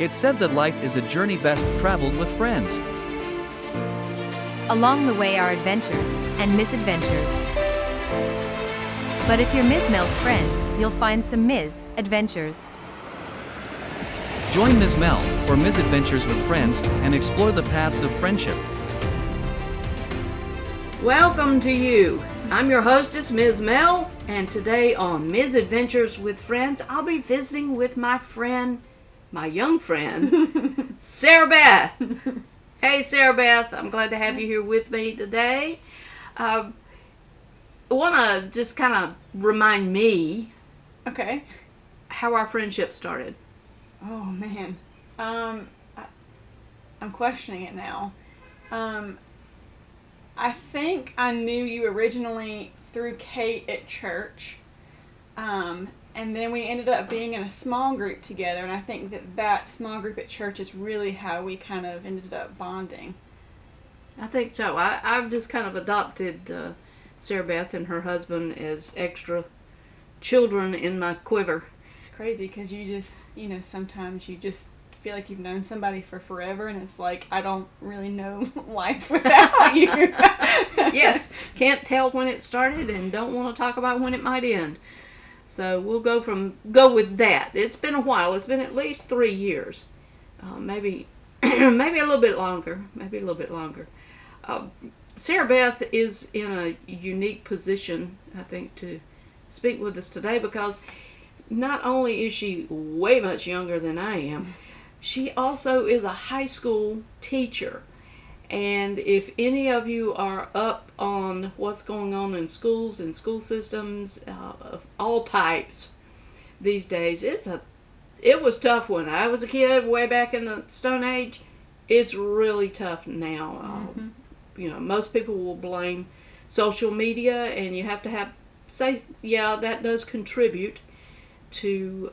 It's said that life is a journey best traveled with friends. Along the way are adventures and misadventures. But if you're Miz Mel's friend, you'll find some Miz adventures. Join Miz Mel for Misadventures with Friends and explore the paths of friendship. Welcome to you. I'm your hostess, Miz Mel, and today on Misadventures with Friends, I'll be visiting with my friend, my young friend, Sara Beth. Hey, Sara Beth, I'm glad to have you here with me today. I want to just kind of remind me, Okay. how our friendship started. Oh man. I'm questioning it now. I think I knew you originally through Kate at church. And then we ended up being in a small group together, and I think that small group at church is really how we kind of ended up bonding. I think so. I've just kind of adopted Sara Beth and her husband as extra children in my quiver. It's crazy because you just, sometimes you just feel like you've known somebody for forever, and it's like, I don't really know life without you. Yes, can't tell when it started and don't want to talk about when it might end. So we'll go with that. It's been a while. It's been at least 3 years, maybe maybe a little bit longer. Sara Beth is in a unique position, I think, to speak with us today because not only is she way much younger than I am, she also is a high school teacher. And if any of you are up on what's going on in schools and school systems of all types these days, it was tough when I was a kid way back in the Stone Age. It's really tough now. Most people will blame social media, and you have to say, yeah, that does contribute to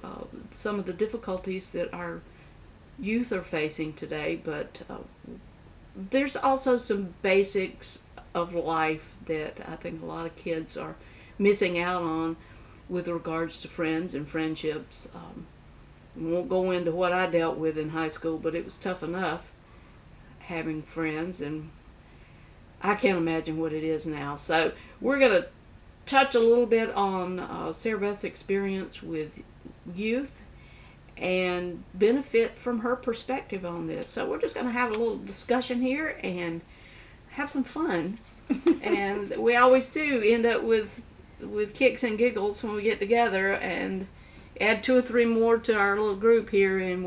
some of the difficulties that our youth are facing today, but there's also some basics of life that I think a lot of kids are missing out on with regards to friends and friendships. I won't go into what I dealt with in high school, but it was tough enough having friends, and I can't imagine what it is now. So we're going to touch a little bit on Sara Beth's experience with youth and benefit from her perspective on this. So we're just going to have a little discussion here and have some fun. And we always do end up with kicks and giggles when we get together, and add 2 or 3 more to our little group here, and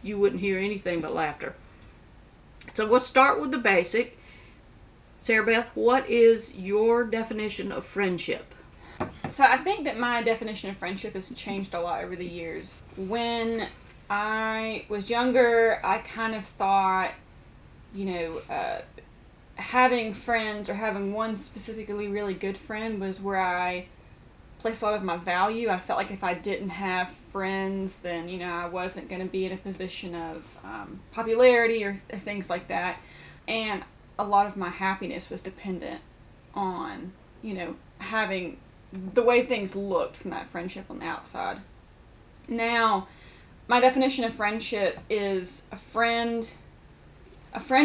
you wouldn't hear anything but laughter. So we'll start with the basic. Sara Beth, what is your definition of friendship? So I think that my definition of friendship has changed a lot over the years. When I was younger, I kind of thought, having friends or having one specifically really good friend was where I placed a lot of my value. I felt like if I didn't have friends, then, I wasn't going to be in a position of popularity or things like that. And a lot of my happiness was dependent on, having the way things looked from that friendship on the outside. Now, my definition of friendship is a friend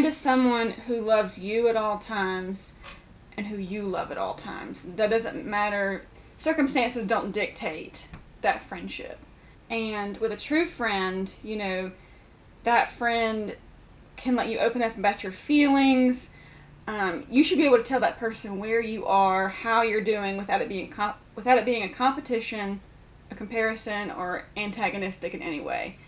is someone who loves you at all times and who you love at all times. That doesn't matter. Circumstances don't dictate that friendship. And with a true friend, that friend can let you open up about your feelings. You should be able to tell that person where you are, how you're doing, without it being a competition, a comparison, or antagonistic in any way.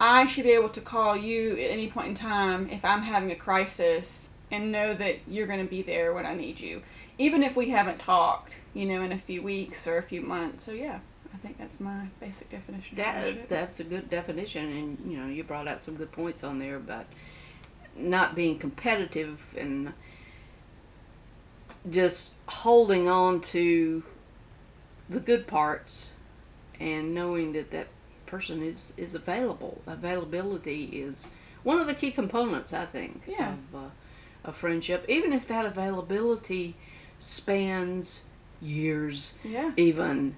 I should be able to call you at any point in time if I'm having a crisis and know that you're going to be there when I need you, even if we haven't talked, in a few weeks or a few months. So yeah, I think that's my basic definition of friendship. That's a good definition, and you brought out some good points on there about not being competitive and just holding on to the good parts and knowing that person is available. Availability is one of the key components, I think, of a friendship, even if that availability spans years, even.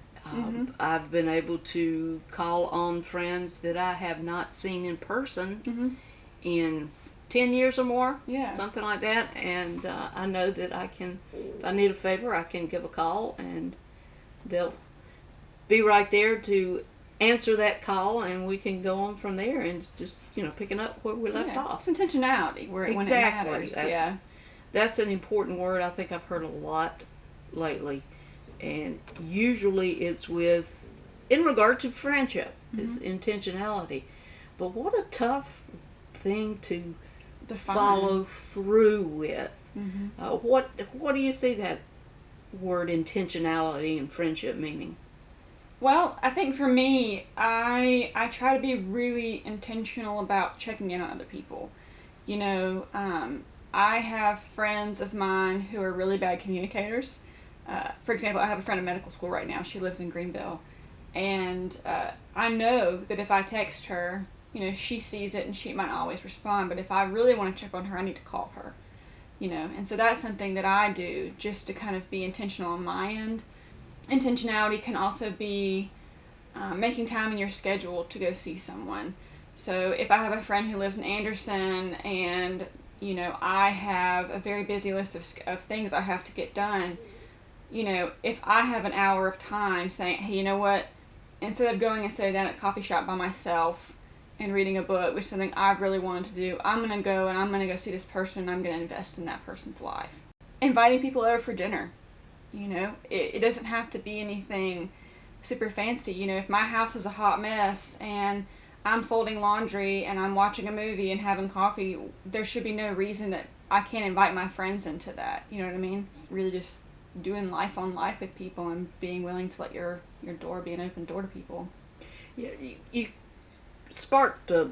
I've been able to call on friends that I have not seen in person in 10 years or more, something like that, and I know that if I need a favor, I can give a call, and they'll be right there to answer that call, and we can go on from there and just, picking up where we left off. It's intentionality when it matters. That's an important word I think I've heard a lot lately, and usually it's in regard to friendship, is intentionality. But what a tough thing to follow through with. What do you see that word intentionality in friendship meaning? Well, I think for me, I try to be really intentional about checking in on other people. I have friends of mine who are really bad communicators. For example, I have a friend in medical school right now. She lives in Greenville. And I know that if I text her, she sees it and she might not always respond. But if I really want to check on her, I need to call her. And so that's something that I do just to kind of be intentional on my end. Intentionality can also be making time in your schedule to go see someone. So if I have a friend who lives in Anderson and I have a very busy list of things I have to get done, if I have an hour of time saying, hey, you know what, instead of going and sitting down at a coffee shop by myself and reading a book, which is something I've really wanted to do, I'm going to go see this person, and I'm going to invest in that person's life. Inviting people over for dinner. It doesn't have to be anything super fancy. If my house is a hot mess and I'm folding laundry and I'm watching a movie and having coffee, there should be no reason that I can't invite my friends into that. You know what I mean? It's really just doing life on life with people and being willing to let your door be an open door to people. Yeah, you sparked a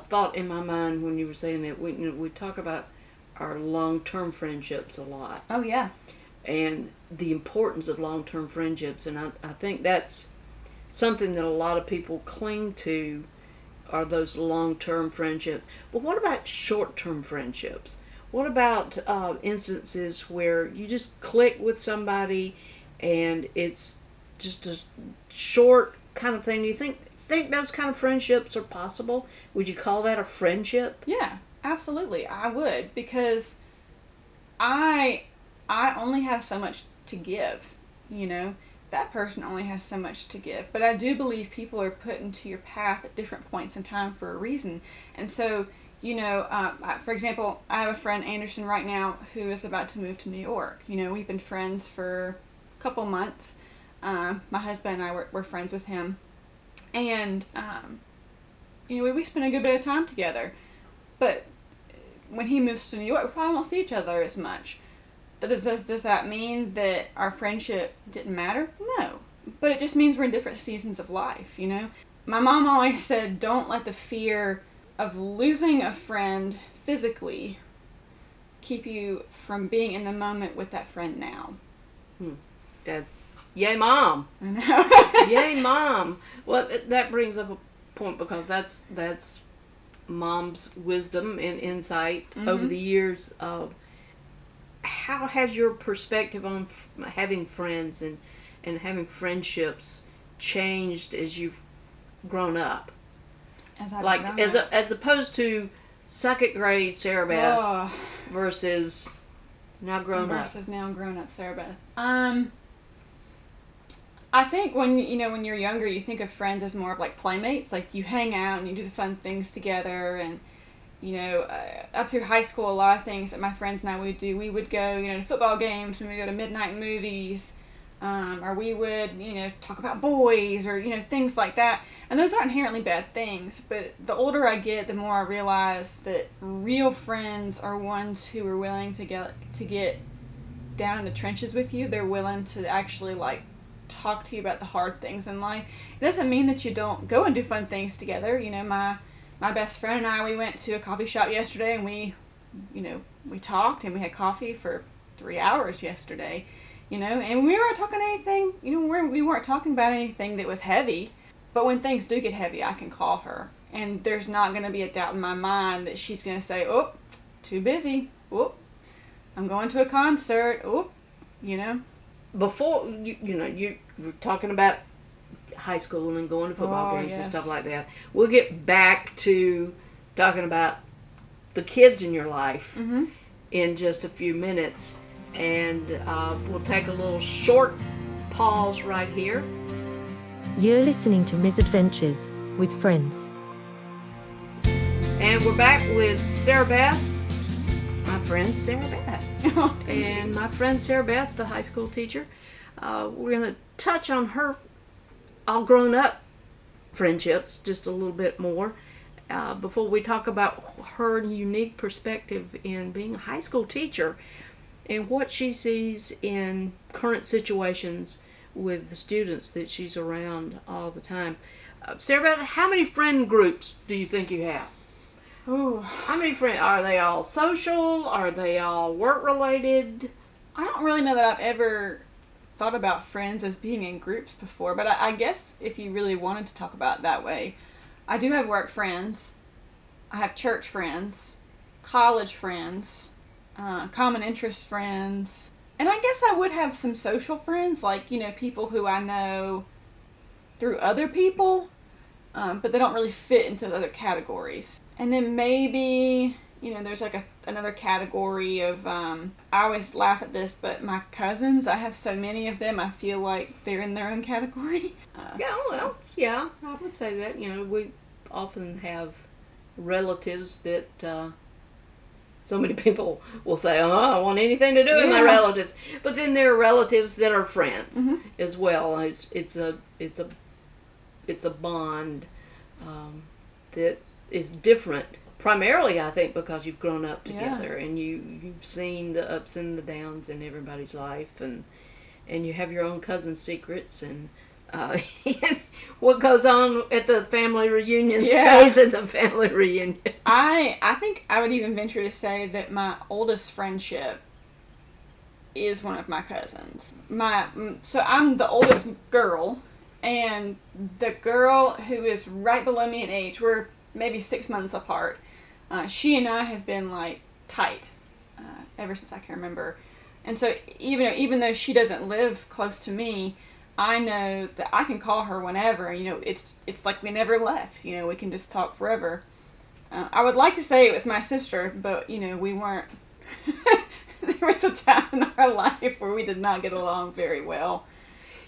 thought in my mind when you were saying that. We talk about our long-term friendships a lot. Oh, yeah. And the importance of long-term friendships, and I think that's something that a lot of people cling to, are those long-term friendships. But what about short-term friendships? What about instances where you just click with somebody and it's just a short kind of thing? Do you think those kind of friendships are possible? Would you call that a friendship? Yeah, absolutely. I would, because I only have so much to give, That person only has so much to give. But I do believe people are put into your path at different points in time for a reason. And so, for example, I have a friend, Anderson, right now, who is about to move to New York. We've been friends for a couple months. My husband and I were friends with him. And, we spent a good bit of time together. But when he moves to New York, we probably won't see each other as much. Does that mean that our friendship didn't matter? No. But it just means we're in different seasons of life, My mom always said, don't let the fear of losing a friend physically keep you from being in the moment with that friend now. Yay, Mom! I know. Yay, Mom! Well, that brings up a point, because that's Mom's wisdom and insight over the years of how has your perspective on having friends and having friendships changed as you've grown up? As opposed to second grade Sara Beth versus now grown up. Versus now grown up Sara Beth. I think when you're younger, you think of friends as more of like playmates. Like, you hang out and you do the fun things together, and up through high school, a lot of things that my friends and I would do. We would go, to football games, and we would go to midnight movies, or we would, talk about boys, or, things like that. And those aren't inherently bad things, but the older I get, the more I realize that real friends are ones who are willing to get down in the trenches with you. They're willing to actually, talk to you about the hard things in life. It doesn't mean that you don't go and do fun things together. My best friend and I, we went to a coffee shop yesterday, and we talked, and we had coffee for 3 hours yesterday, and we weren't talking anything, we weren't talking about anything that was heavy. But when things do get heavy, I can call her, and there's not going to be a doubt in my mind that she's going to say, oh, too busy, oh, I'm going to a concert, oh, Before, you were talking about high school and going to football games and yes. stuff like that. We'll get back to talking about the kids in your life in just a few minutes. And we'll take a little short pause right here. You're listening to Misadventures with Friends. And we're back with Sara Beth, my friend Sara Beth. And my friend Sara Beth, the high school teacher. We're going to touch on her all grown up friendships just a little bit more before we talk about her unique perspective in being a high school teacher and what she sees in current situations with the students that she's around all the time. Sara Beth, how many friend groups do you think you have? Ooh. How many friends? Are they all social? Are they all work related? I don't really know that I've ever thought about friends as being in groups before, but I guess if you really wanted to talk about it that way, I do have work friends, I have church friends, college friends, common interest friends, and I guess I would have some social friends, like, people who I know through other people, but they don't really fit into the other categories. And then maybe, there's like another category of, I always laugh at this, but my cousins, I have so many of them, I feel like they're in their own category. Yeah, I would say that. We often have relatives that so many people will say, "Oh, I don't want anything to do with my relatives." But then there are relatives that are friends as well. It's a bond that is different. Primarily, I think, because you've grown up together and you've seen the ups and the downs in everybody's life, and you have your own cousin secrets, and what goes on at the family reunion stays at the family reunion. I think I would even venture to say that my oldest friendship is one of my cousins. So I'm the oldest girl, and the girl who is right below me in age, we're maybe 6 months apart. She and I have been like tight ever since I can remember. And so even though she doesn't live close to me, I know that I can call her whenever. It's like we never left. We can just talk forever. I would like to say it was my sister, but we weren't. There was a time in our life where we did not get along very well.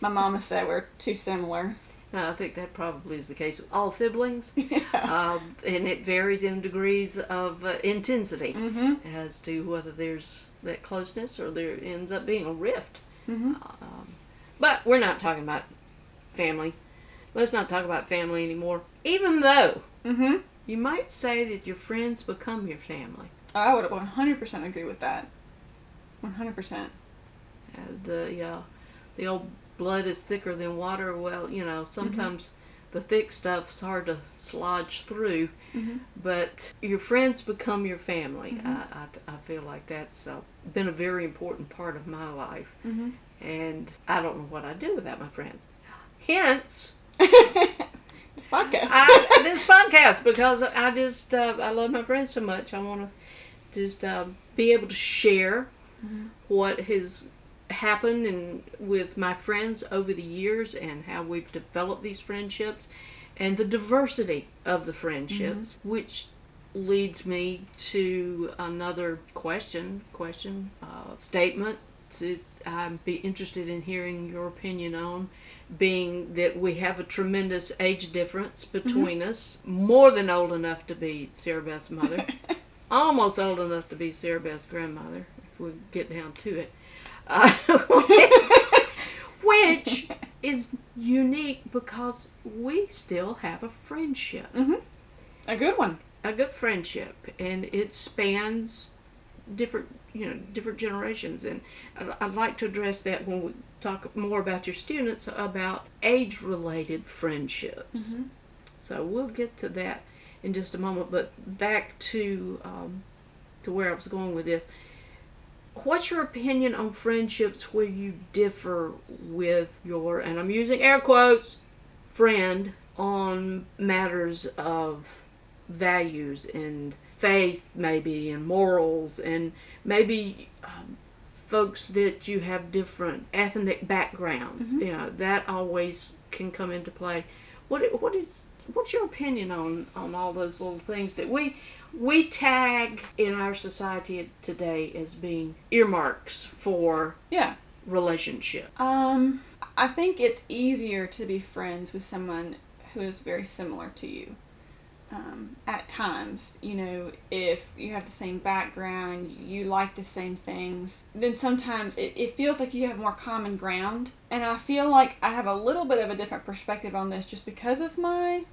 My mama said we're too similar. I think that probably is the case with all siblings. Yeah. And it varies in degrees of intensity as to whether there's that closeness or there ends up being a rift. But we're not talking about family. Let's not talk about family anymore. Even though you might say that your friends become your family. I would 100% agree with that. 100%. The old blood is thicker than water. Well, sometimes the thick stuff's hard to slodge through, but your friends become your family. I feel like that's been a very important part of my life, and I don't know what I'd do without my friends. Hence, this podcast. This podcast, because I just I love my friends so much. I want to just be able to share what has happened and with my friends over the years and how we've developed these friendships and the diversity of the friendships, which leads me to another statement that I'd be interested in hearing your opinion on, being that we have a tremendous age difference between us, more than old enough to be Sara Beth's mother, almost old enough to be Sara Beth's grandmother, if we get down to it. Which is unique because we still have a friendship. A good one. A good friendship, and it spans different generations. And I'd like to address that when we talk more about your students, about age-related friendships. So we'll get to that in just a moment. But back to where I was going with this. What's your opinion on friendships where you differ with your, and I'm using air quotes, friend on matters of values and faith maybe and morals and maybe folks that you have different ethnic backgrounds. Mhm. You know, that always can come into play. What's your opinion on all those little things that we tag in our society today as being earmarks for Yeah. relationship? I think it's easier to be friends with someone who is very similar to you. At times, if you have the same background, you like the same things, then sometimes it feels like you have more common ground. And I feel like I have a little bit of a different perspective on this just because of my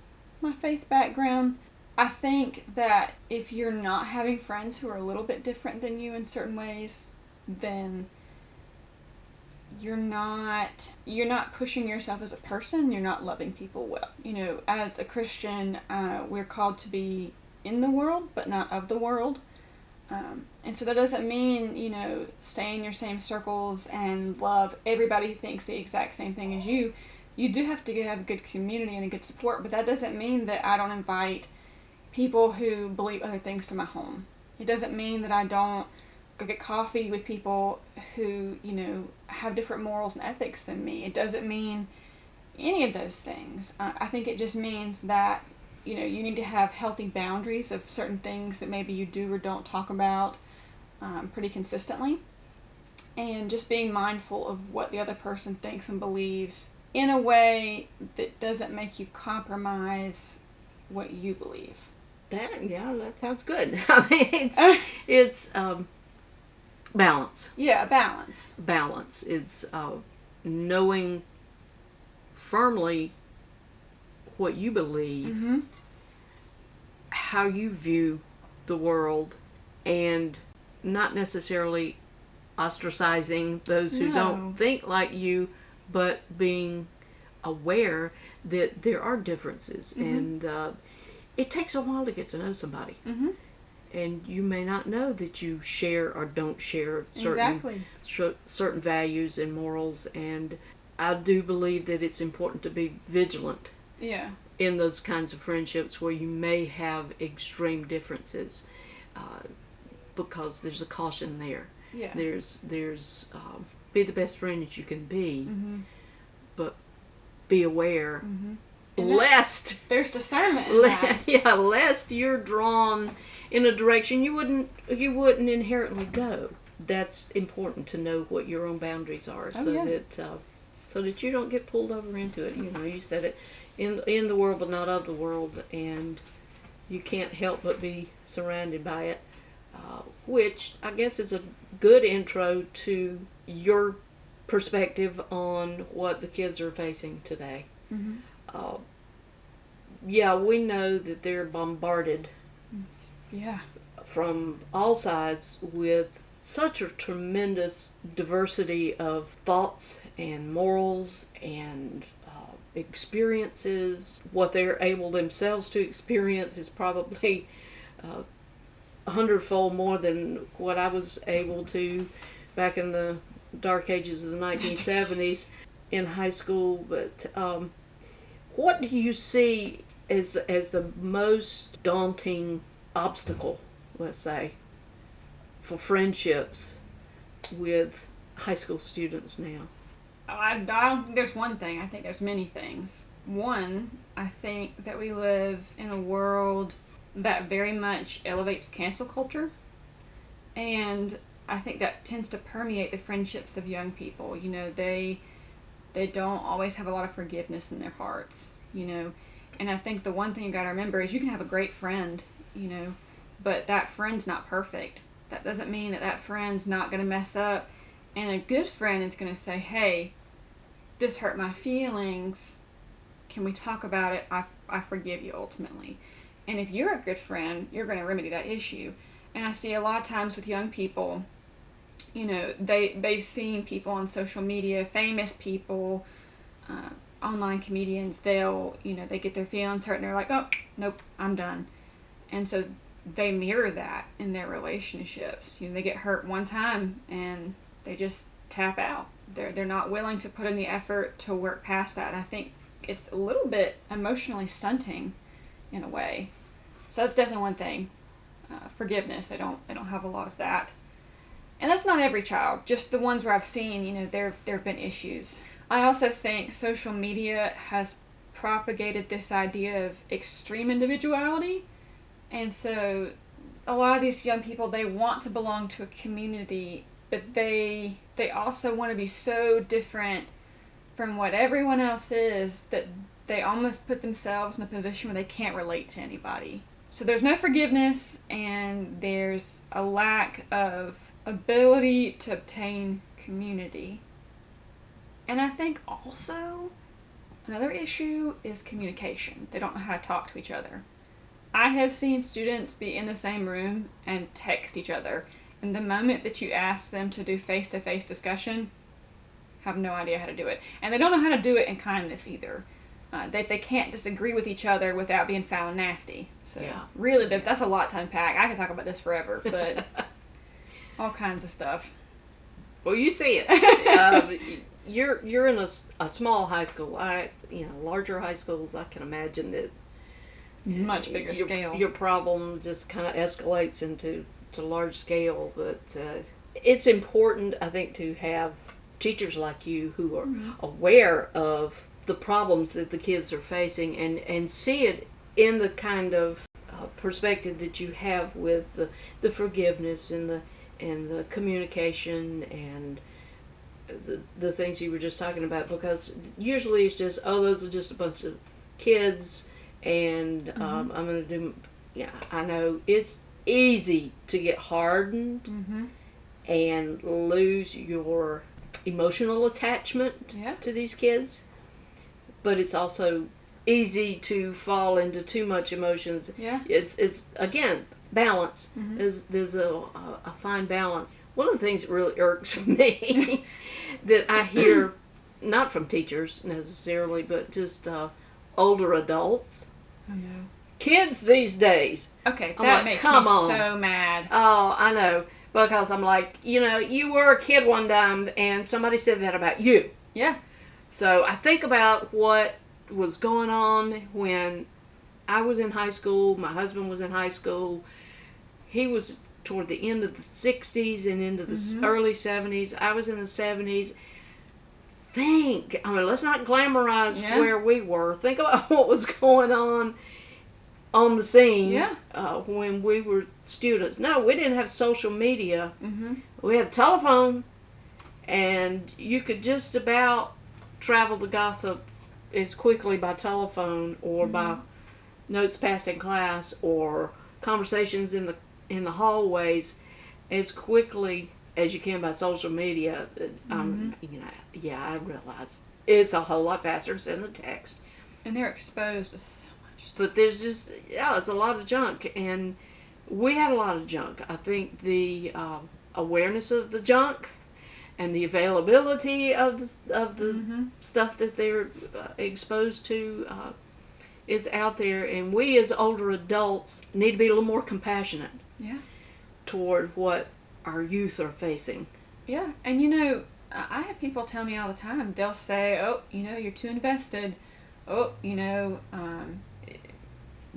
faith background. I think that if you're not having friends who are a little bit different than you in certain ways, then you're not pushing yourself as a person. You're not loving people well. As a Christian, we're called to be in the world, but not of the world. And so that doesn't mean, stay in your same circles and love everybody who thinks the exact same thing as you. You do have to have a good community and a good support, but that doesn't mean that I don't invite people who believe other things to my home. It doesn't mean that I don't go get coffee with people who, have different morals and ethics than me. It doesn't mean any of those things. I think it just means that, you need to have healthy boundaries of certain things that maybe you do or don't talk about pretty consistently. And just being mindful of what the other person thinks and believes in a way that doesn't make you compromise what you believe. That sounds good. I mean, it's balance. Yeah, balance. Balance. It's knowing firmly what you believe, Mm-hmm. how you view the world, and not necessarily ostracizing those who No. don't think like you, but being aware that there are differences. Mm-hmm. And it takes a while to get to know somebody. Mm-hmm. And you may not know that you share or don't share Exactly. certain values and morals. And I do believe that it's important to be vigilant Yeah. in those kinds of friendships where you may have extreme differences, because there's a caution there. Yeah. There's be the best friend that you can be, Mm-hmm. but be aware, Mm-hmm. lest There's discernment in that. lest you're drawn in a direction you wouldn't inherently go. That's important to know what your own boundaries are, Oh, so yeah. that you don't get pulled over into it. You said it, in the world but not of the world, and you can't help but be surrounded by it, which I guess is a good intro to your perspective on what the kids are facing today. Mm-hmm. We know that they're bombarded Yeah. from all sides with such a tremendous diversity of thoughts and morals and experiences. What they're able themselves to experience is probably 100-fold more than what I was able to back in the dark ages of the 1970s in high school. But what do you see as the most daunting obstacle, let's say, for friendships with high school students now? I don't think there's one thing. I think there's many things. One, I think that we live in a world that very much elevates cancel culture. And I think that tends to permeate the friendships of young people. They don't always have a lot of forgiveness in their hearts, And I think the one thing you gotta remember is you can have a great friend, but that friend's not perfect. That doesn't mean that friend's not gonna mess up. And a good friend is gonna say, hey, this hurt my feelings. Can we talk about it? I forgive you ultimately. And if you're a good friend, you're gonna remedy that issue. And I see a lot of times with young people, they've seen people on social media, famous people, online comedians, they get their feelings hurt and they're like, oh, nope, I'm done. And so they mirror that in their relationships. They get hurt one time and they just tap out. They're not willing to put in the effort to work past that. And I think it's a little bit emotionally stunting in a way. So that's definitely one thing. Forgiveness, they don't have a lot of that. And that's not every child, just the ones where I've seen, there have been issues. I also think social media has propagated this idea of extreme individuality. And so a lot of these young people, they want to belong to a community, but they also want to be so different from what everyone else is that they almost put themselves in a position where they can't relate to anybody. So there's no forgiveness, and there's a lack of ability to obtain community. And I think also another issue is communication. They don't know how to talk to each other. I have seen students be in the same room and text each other, and the moment that you ask them to do face-to-face discussion, have no idea how to do it. And they don't know how to do it in kindness either. They can't disagree with each other without being found nasty. So really, that's a lot to unpack. I could talk about this forever, but all kinds of stuff. Well, you see it. You're in a small high school. Larger high schools, I can imagine that much bigger scale. Your problem just kind of escalates into large scale, but it's important, I think, to have teachers like you who are aware of the problems that the kids are facing and see it in the kind of perspective that you have with the forgiveness and the communication and the things you were just talking about, because usually it's just, those are just a bunch of kids and I'm going to do, I know it's easy to get hardened and lose your emotional attachment to these kids, but it's also easy to fall into too much emotions. It's again, balance. There's a fine balance. One of the things that really irks me that I hear, not from teachers necessarily, but just older adults. I know. Kids these days. Okay, that makes me so mad. Oh, I know. Because I'm like, you were a kid one time and somebody said that about you. Yeah. So I think about what was going on when I was in high school. My husband was in high school. He was toward the end of the 60s and into the early 70s. I was in the 70s. Let's not glamorize where we were. Think about what was going on the scene when we were students. No, we didn't have social media. We had a telephone, and you could just about travel the gossip as quickly by telephone or by notes passed in class or conversations in the hallways as quickly as you can by social media. I realize it's a whole lot faster to send a text. And they're exposed to so much stuff. But there's just, it's a lot of junk. And we had a lot of junk. I think the awareness of the junk and the availability of the stuff that they're exposed to is out there. And we as older adults need to be a little more compassionate toward what our youth are facing. Yeah, and I have people tell me all the time. They'll say, "Oh, you're too invested. Oh,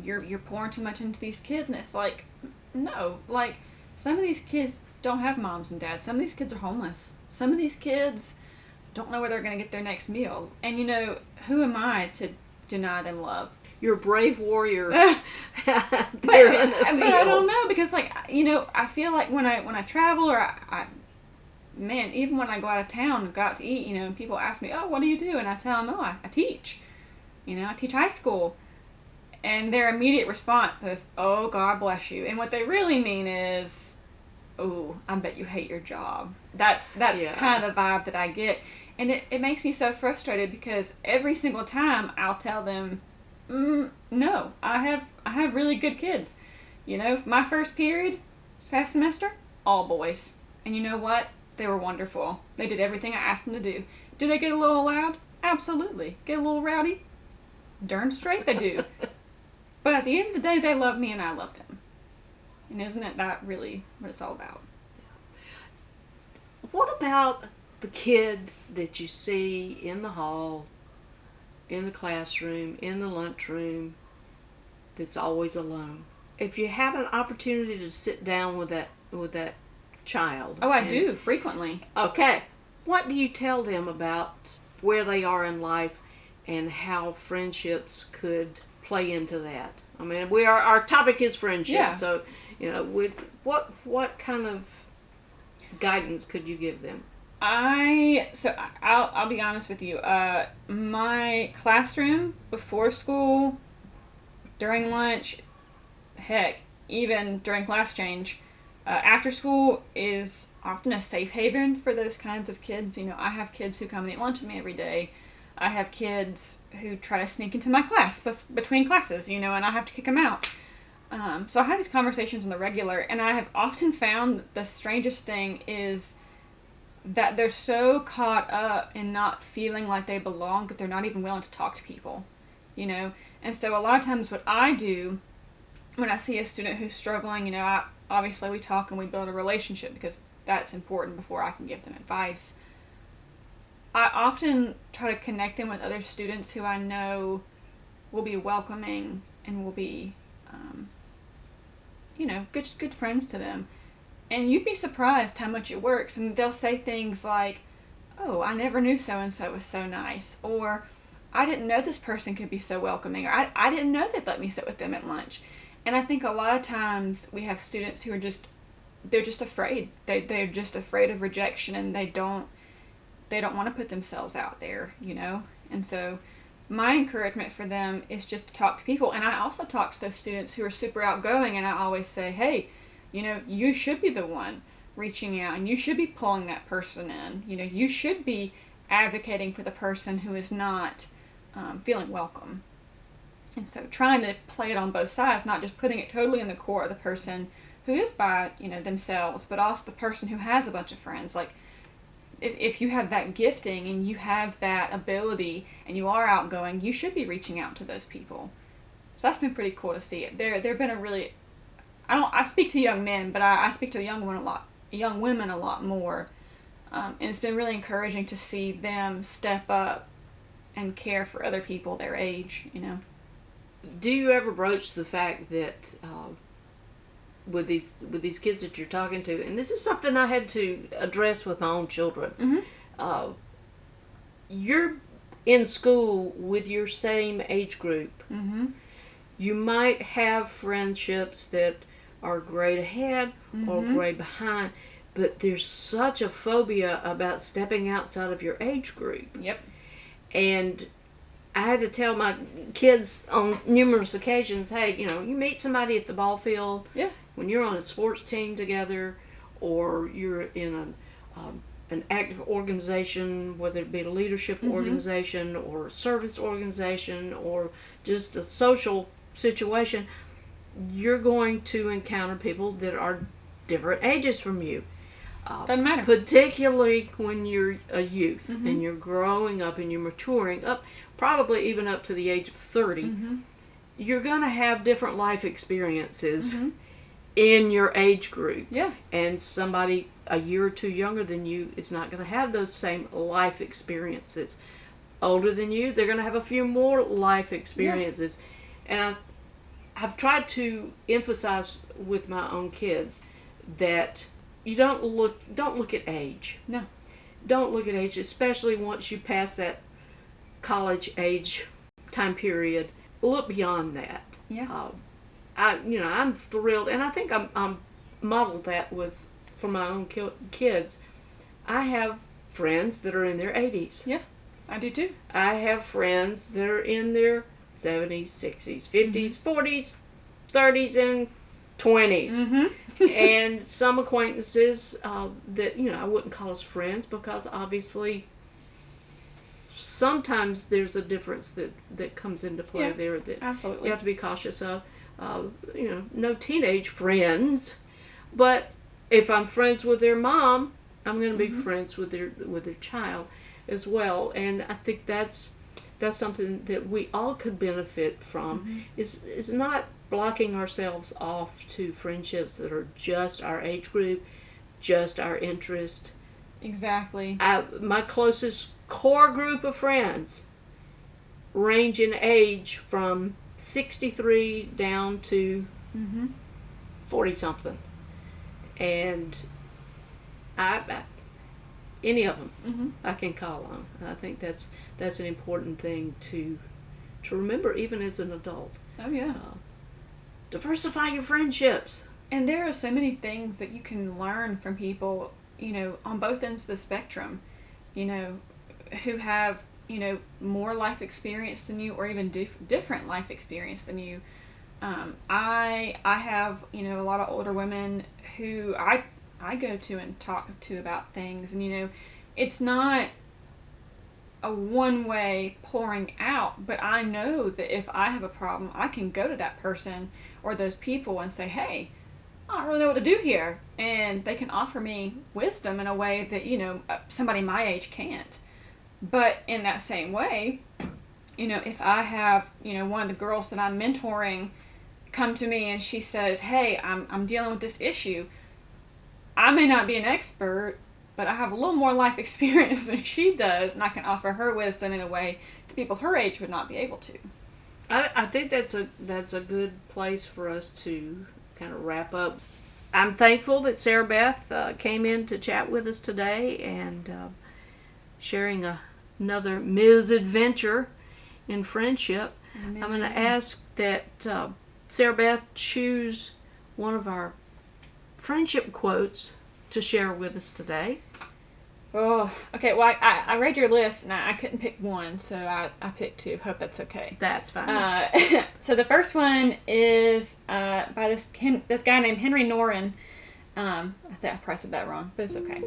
you're pouring too much into these kids." And it's like, no. Like, some of these kids don't have moms and dads. Some of these kids are homeless. Some of these kids don't know where they're going to get their next meal. And who am I to deny them love? You're a brave warrior. But I don't know, because I feel like when I travel or even when I go out of town and go out to eat, and people ask me, "Oh, what do you do?" And I tell them, "Oh, I teach. I teach high school." And their immediate response is, "Oh, God bless you." And what they really mean is, "Oh, I bet you hate your job." That's kind of the vibe that I get. And it makes me so frustrated, because every single time I'll tell them, no, I have really good kids. My first period, this past semester, all boys. And you know what? They were wonderful. They did everything I asked them to do. Do they get a little loud? Absolutely. Get a little rowdy? Darn straight they do. But at the end of the day, they love me and I love them. And isn't it that really what it's all about? What about the kid that you see in the hall, in the classroom, in the lunchroom, that's always alone? If you had an opportunity to sit down with that child. Oh, I And- do, frequently. Okay. What do you tell them about where they are in life and how friendships could play into that? I mean, our topic is friendship. Yeah. So, what kind of guidance could you give them? I'll be honest with you. My classroom before school, during lunch, heck, even during class change, after school is often a safe haven for those kinds of kids. I have kids who come and eat lunch with me every day. I have kids who try to sneak into my class between classes, and I have to kick them out. So I have these conversations on the regular, and I have often found that the strangest thing is that they're so caught up in not feeling like they belong that they're not even willing to talk to people, And so a lot of times what I do when I see a student who's struggling, obviously we talk and we build a relationship because that's important before I can give them advice. I often try to connect them with other students who I know will be welcoming and will be, good friends to them. And you'd be surprised how much it works. And they'll say things like, "Oh, I never knew so-and-so was so nice," or "I didn't know this person could be so welcoming," or I didn't know they'd let me sit with them at lunch." And I think a lot of times we have students who are they're just afraid. They're just afraid of rejection, and they don't want to put themselves out there, And so my encouragement for them is just to talk to people. And I also talk to those students who are super outgoing, and I always say, hey, you should be the one reaching out, and you should be pulling that person in. You should be advocating for the person who is not feeling welcome. And so trying to play it on both sides, not just putting it totally in the core of the person who is by, themselves, but also the person who has a bunch of friends. Like, if you have that gifting and you have that ability and you are outgoing, you should be reaching out to those people. So that's been pretty cool to see it. There've been a really, I speak to young men, but I speak to young women a lot more. And it's been really encouraging to see them step up and care for other people their age, Do you ever broach the fact that with these kids that you're talking to, and this is something I had to address with my own children. Mm-hmm. You're in school with your same age group. Mm-hmm. You might have friendships that are grade ahead or Mm-hmm. grade behind, but there's such a phobia about stepping outside of your age group. Yep. And I had to tell my kids on numerous occasions, hey, you meet somebody at the ball field, Yeah. when you're on a sports team together, or you're in an active organization, whether it be a leadership Mm-hmm. organization or a service organization or just a social situation, you're going to encounter people that are different ages from you. Doesn't matter. Particularly when you're a youth Mm-hmm. and you're growing up and you're maturing up, probably even up to the age of 30, Mm-hmm. you're going to have different life experiences Mm-hmm. in your age group. Yeah. And somebody a year or two younger than you is not going to have those same life experiences. Older than you, they're going to have a few more life experiences. And I've tried to emphasize with my own kids that you don't look at age. No. Don't look at age, especially once you pass that college age time period. Look beyond that. Yeah. I'm thrilled, and I think I'm modeled that for my own kids. I have friends that are in their 80s. Yeah. I do too. I have friends that are in their 70s, 60s, 50s, 40s, 30s, and 20s. Mm-hmm. And some acquaintances that, I wouldn't call us friends because obviously sometimes there's a difference that comes into play Yeah, there that absolutely. you have to be cautious of. No teenage friends, but if I'm friends with their mom, I'm going to be Mm-hmm. friends with their child as well. And I think that's something that we all could benefit from. Mm-hmm. Is not blocking ourselves off to friendships that are just our age group, just our interest. Exactly. My closest core group of friends range in age from 63 down to Mm-hmm. 40 something. And I any of them Mhm. I can call on. I think that's an important thing to remember, even as an adult. Oh yeah. Diversify your friendships. And there are so many things that you can learn from people, on both ends of the spectrum, you know, who have, more life experience than you, or even different life experience than you. I have, a lot of older women who I go to and talk to about things, and it's not a one way pouring out, but I know that if I have a problem, I can go to that person or those people and say, hey, I don't really know what to do here, and they can offer me wisdom in a way that somebody my age can't. But in that same way, if I have one of the girls that I'm mentoring come to me and she says, hey, I'm dealing with this issue, I may not be an expert, but I have a little more life experience than she does, and I can offer her wisdom in a way that people her age would not be able to. I think that's a good place for us to kind of wrap up. I'm thankful that Sara Beth came in to chat with us today and sharing another Ms. Adventure in friendship. Amen. I'm going to ask that Sara Beth choose one of our friendship quotes to share with us today. Oh, okay. Well, I read your list and I couldn't pick one, so I picked two. Hope that's okay. That's fine. So the first one is by this guy named Henry Noren. I think I probably said that wrong, but it's okay.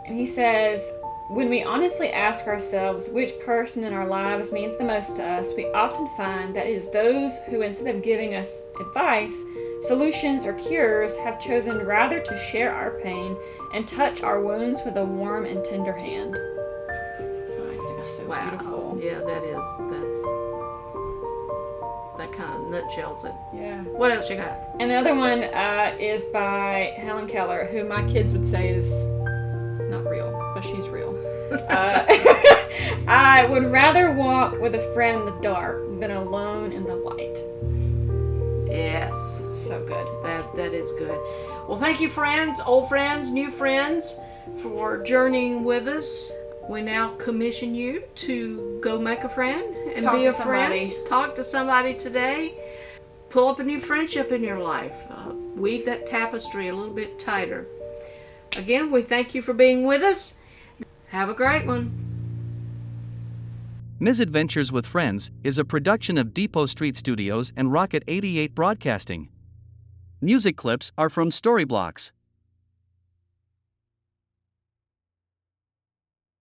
And he says, when we honestly ask ourselves which person in our lives means the most to us, we often find that it is those who, instead of giving us advice, solutions, or cures, have chosen rather to share our pain and touch our wounds with a warm and tender hand. I think that's so beautiful. Yeah, that kind of nutshells it. Yeah. What else you got? And the other one is by Helen Keller, who my kids would say is not real, but she's real. I would rather walk with a friend in the dark than alone in the light. Yes. So good. That is good. Well, thank you, friends, old friends, new friends, for journeying with us. We now commission you to go make a friend and Talk be to a friend. somebody. Talk to somebody today. Pull up a new friendship in your life. Weave that tapestry a little bit tighter. Again, we thank you for being with us. Have a great one. Misadventures with Friends is a production of Depot Street Studios and Rocket 88 Broadcasting. Music clips are from Storyblocks.